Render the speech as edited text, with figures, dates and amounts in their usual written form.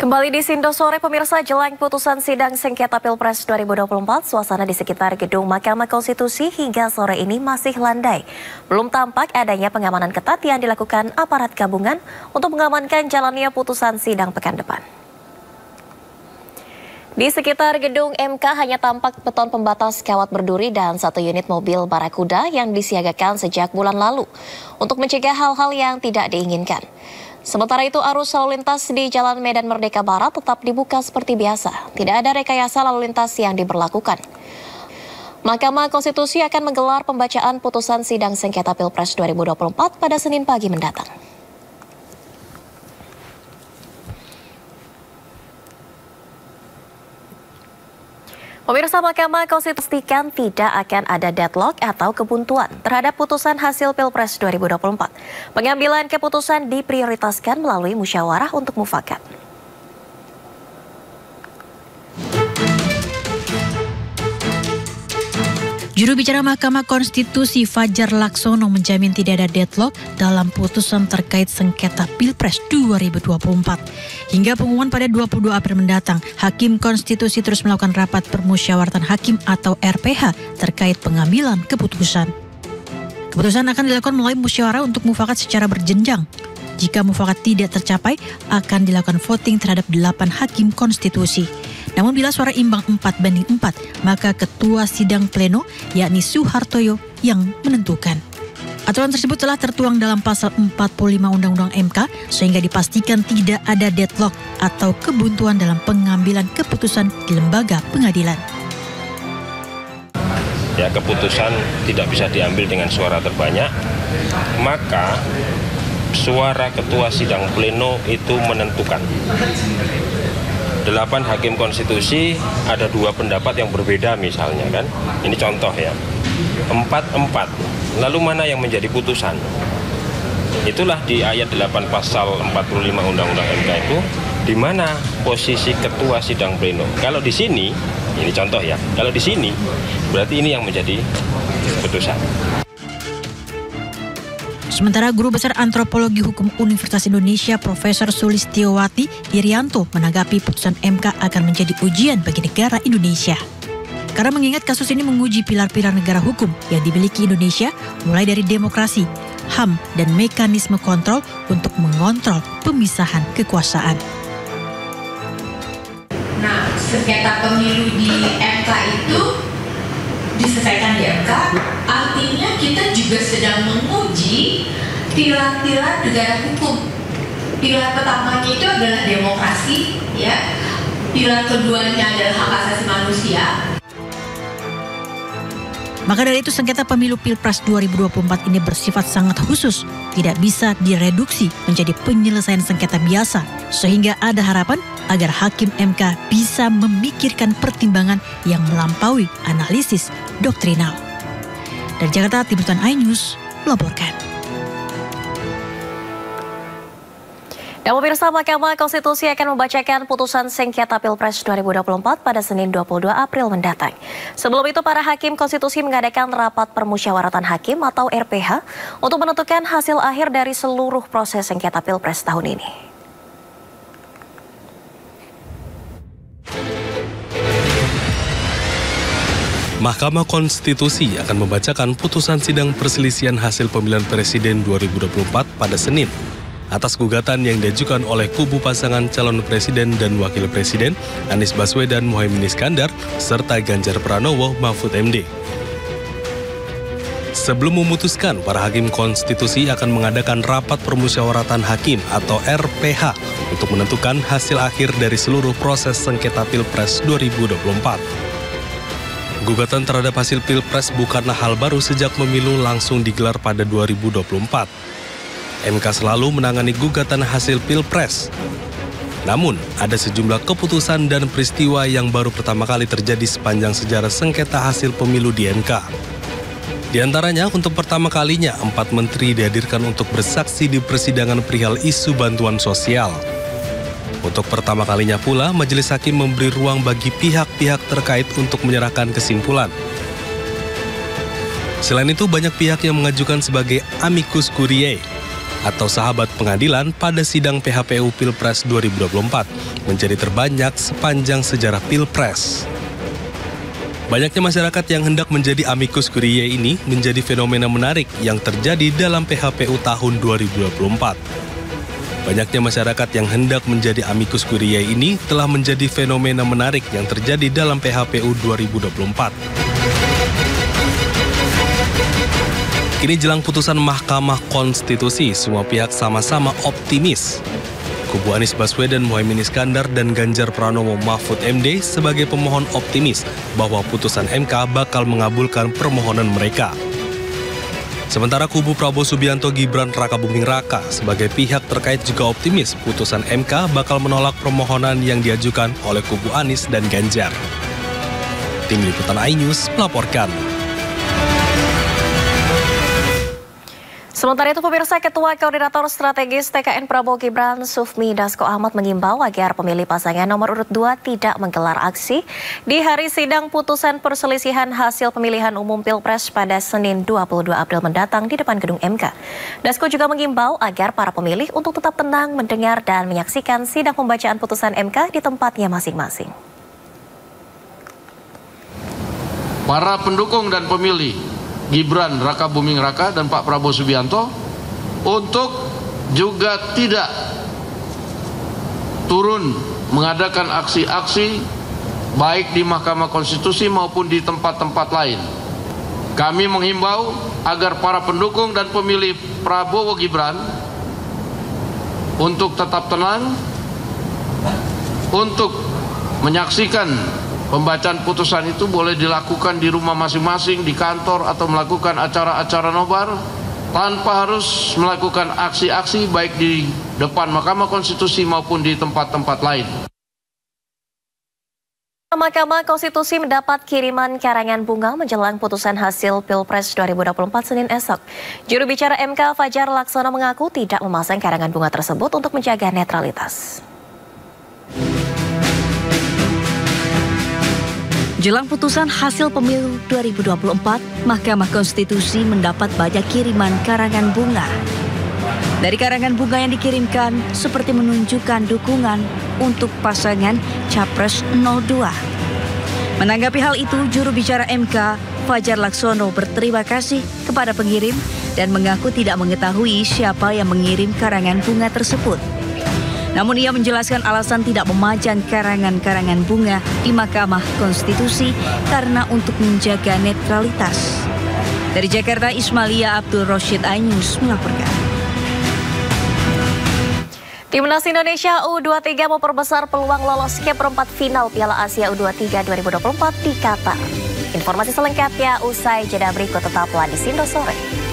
Kembali di Sindo sore, pemirsa, jelang putusan sidang sengketa Pilpres 2024, suasana di sekitar gedung Mahkamah Konstitusi hingga sore ini masih landai. Belum tampak adanya pengamanan ketat yang dilakukan aparat gabungan untuk mengamankan jalannya putusan sidang pekan depan. Di sekitar gedung MK hanya tampak beton pembatas kawat berduri dan satu unit mobil barakuda yang disiagakan sejak bulan lalu untuk mencegah hal-hal yang tidak diinginkan. Sementara itu, arus lalu lintas di Jalan Medan Merdeka Barat tetap dibuka seperti biasa. Tidak ada rekayasa lalu lintas yang diberlakukan. Mahkamah Konstitusi akan menggelar pembacaan putusan sidang sengketa Pilpres 2024 pada Senin pagi mendatang. Pemirsa, Mahkamah Konstitusi pastikan tidak akan ada deadlock atau kebuntuan terhadap putusan hasil Pilpres 2024. Pengambilan keputusan diprioritaskan melalui musyawarah untuk mufakat. Juru bicara Mahkamah Konstitusi Fajar Laksono menjamin tidak ada deadlock dalam putusan terkait sengketa Pilpres 2024. Hingga pengumuman pada 22 April mendatang, Hakim Konstitusi terus melakukan rapat permusyawaratan hakim atau RPH terkait pengambilan keputusan. Keputusan akan dilakukan melalui musyawarah untuk mufakat secara berjenjang. Jika mufakat tidak tercapai, akan dilakukan voting terhadap 8 hakim konstitusi. Namun bila suara imbang 4-4, maka ketua sidang pleno yakni Suhartoyo yang menentukan. Aturan tersebut telah tertuang dalam pasal 45 Undang-Undang MK sehingga dipastikan tidak ada deadlock atau kebuntuan dalam pengambilan keputusan di lembaga pengadilan. Ya, keputusan tidak bisa diambil dengan suara terbanyak, maka suara ketua sidang pleno itu menentukan. 8 hakim konstitusi ada 2 pendapat yang berbeda misalnya kan. Ini contoh ya. 4-4. Lalu mana yang menjadi putusan? Itulah di ayat 8 pasal 45 Undang-Undang MK itu di mana posisi ketua sidang pleno. Kalau di sini, ini contoh ya. Kalau di sini berarti ini yang menjadi putusan. Sementara Guru Besar Antropologi Hukum Universitas Indonesia Profesor Sulistiowati Irianto menanggapi putusan MK akan menjadi ujian bagi negara Indonesia. Karena mengingat kasus ini menguji pilar-pilar negara hukum yang dimiliki Indonesia, mulai dari demokrasi, HAM, dan mekanisme kontrol untuk mengontrol pemisahan kekuasaan. Nah, sengketa pemilu di MK itu diselesaikan di MK, artinya kita juga sedang menguji pilar-pilar negara hukum. Pilar pertamanya itu adalah demokrasi, ya. Pilar keduanya adalah hak asasi manusia. Maka dari itu sengketa pemilu Pilpres 2024 ini bersifat sangat khusus, tidak bisa direduksi menjadi penyelesaian sengketa biasa, sehingga ada harapan agar hakim MK bisa memikirkan pertimbangan yang melampaui analisis doktrinal. Dari Jakarta, Tim Liputan iNews melaporkan. Dan pemirsa, Mahkamah Konstitusi akan membacakan putusan sengketa Pilpres 2024 pada Senin 22 April mendatang. Sebelum itu, para hakim konstitusi mengadakan rapat permusyawaratan hakim atau RPH untuk menentukan hasil akhir dari seluruh proses sengketa Pilpres tahun ini. Mahkamah Konstitusi akan membacakan putusan sidang perselisihan hasil pemilihan presiden 2024 pada Senin atas gugatan yang diajukan oleh kubu pasangan calon presiden dan wakil presiden Anies Baswedan Muhaimin Iskandar serta Ganjar Pranowo Mahfud MD. Sebelum memutuskan, para hakim konstitusi akan mengadakan rapat permusyawaratan hakim atau RPH untuk menentukan hasil akhir dari seluruh proses sengketa Pilpres 2024. Gugatan terhadap hasil Pilpres bukanlah hal baru sejak pemilu langsung digelar pada 2024. MK selalu menangani gugatan hasil Pilpres. Namun, ada sejumlah keputusan dan peristiwa yang baru pertama kali terjadi sepanjang sejarah sengketa hasil pemilu di MK. Di antaranya, untuk pertama kalinya 4 menteri dihadirkan untuk bersaksi di persidangan perihal isu bantuan sosial. Untuk pertama kalinya pula, Majelis Hakim memberi ruang bagi pihak-pihak terkait untuk menyerahkan kesimpulan. Selain itu, banyak pihak yang mengajukan sebagai amicus curiae. atau sahabat pengadilan pada sidang PHPU Pilpres 2024 menjadi terbanyak sepanjang sejarah Pilpres. Banyaknya masyarakat yang hendak menjadi amicus curiae ini menjadi fenomena menarik yang terjadi dalam PHPU tahun 2024. Banyaknya masyarakat yang hendak menjadi amicus curiae ini telah menjadi fenomena menarik yang terjadi dalam PHPU 2024. Kini jelang putusan Mahkamah Konstitusi, semua pihak sama-sama optimis. Kubu Anies Baswedan, Muhaimin Iskandar, dan Ganjar Pranowo Mahfud MD sebagai pemohon optimis bahwa putusan MK bakal mengabulkan permohonan mereka. Sementara kubu Prabowo Subianto, Gibran Rakabuming Raka sebagai pihak terkait juga optimis putusan MK bakal menolak permohonan yang diajukan oleh kubu Anies dan Ganjar. Tim Liputan iNews melaporkan. Sementara itu, pemirsa, Ketua Koordinator Strategis TKN Prabowo Gibran Sufmi Dasko Ahmad mengimbau agar pemilih pasangan nomor urut 2 tidak menggelar aksi di hari sidang putusan perselisihan hasil pemilihan umum Pilpres pada Senin 22 April mendatang di depan gedung MK. Dasko juga mengimbau agar para pemilih untuk tetap tenang mendengar dan menyaksikan sidang pembacaan putusan MK di tempatnya masing-masing. Para pendukung dan pemilih Gibran Rakabuming Raka dan Pak Prabowo Subianto untuk juga tidak turun mengadakan aksi-aksi baik di Mahkamah Konstitusi maupun di tempat-tempat lain. Kami menghimbau agar para pendukung dan pemilih Prabowo Gibran untuk tetap tenang, untuk menyaksikan pembacaan putusan itu boleh dilakukan di rumah masing-masing, di kantor, atau melakukan acara-acara nobar tanpa harus melakukan aksi-aksi baik di depan Mahkamah Konstitusi maupun di tempat-tempat lain. Mahkamah Konstitusi mendapat kiriman karangan bunga menjelang putusan hasil Pilpres 2024 Senin esok. Juru bicara MK Fajar Laksono mengaku tidak memasang karangan bunga tersebut untuk menjaga netralitas. Jelang putusan hasil pemilu 2024, Mahkamah Konstitusi mendapat banyak kiriman karangan bunga. Dari karangan bunga yang dikirimkan seperti menunjukkan dukungan untuk pasangan Capres 02. Menanggapi hal itu, juru bicara MK Fajar Laksono berterima kasih kepada pengirim dan mengaku tidak mengetahui siapa yang mengirim karangan bunga tersebut. Namun ia menjelaskan alasan tidak memajang karangan-karangan bunga di Mahkamah Konstitusi karena untuk menjaga netralitas. Dari Jakarta, Ismailia Abdul Roshid, iNews melaporkan. Timnas Indonesia U23 memperbesar peluang lolos ke perempat final Piala Asia U23 2024 di Qatar. Informasi selengkapnya usai jeda berikut, tetaplah di Sindo Sore.